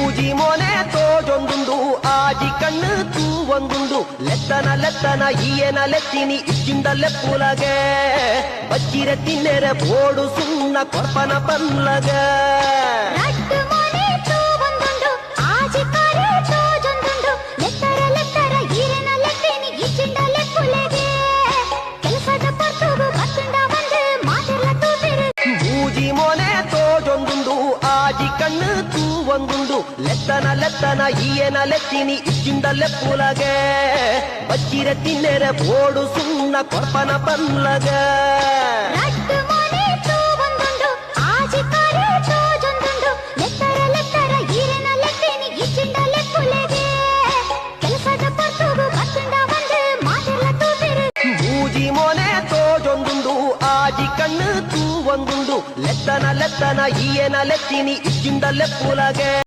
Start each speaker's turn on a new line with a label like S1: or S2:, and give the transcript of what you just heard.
S1: ಮೂಜಿ ಮೊನೆ ತೋಜೊಂದುಂಡು ಆಜಿ ಕಣ್ಣು ತೂವೊಂದುಂಡು ಲೆತ್ತನ ಲೆತ್ತನ ಈಯನ ಲೆತ್ತಿನಿ ಇಚ್ಚಿಂದ ಲೆಪ್ಪುಲಗೆ ಬಚ್ಚಿರೆ ತಿನ್ನೆರೆ ಬೋಡು ಸುಣ್ಣ ಕೊರ್ಪನ ಪಲ್ಲಗ ಮೂಜಿ ಮೊನೆ ತೋಜೊಂದುಂಡು ಆಜಿ ಕಣ್ಣು ತೂವೊಂದುಂಡು ಲೆತ್ತನ ಲೆತ್ತನ ಈಯನ ಲೆತ್ತಿನಿ ಇಚ್ಚಿಂದ ಲೆಪ್ಪುಲಗೆ ಬಚ್ಚಿರೆ ತಿನ್ನೆರೆ ಬೋಡು ಸುಣ್ಣ ಕೊರ್ಪನ ಪಲ್ಲಗ ಮೂಜಿ ಮೊನೆ ತೋಜೊಂದುಂಡು ಆಜಿ ಕಣ್ಣು ತೂವೊಂದುಂಡು ಲೆತ್ತನ ಲೆತ್ತನ ಈಯನ ಲೆತ್ತಿನಿ ಇಚ್ಚಿಂದ ಲೆಪ್ಪುಲಗೆ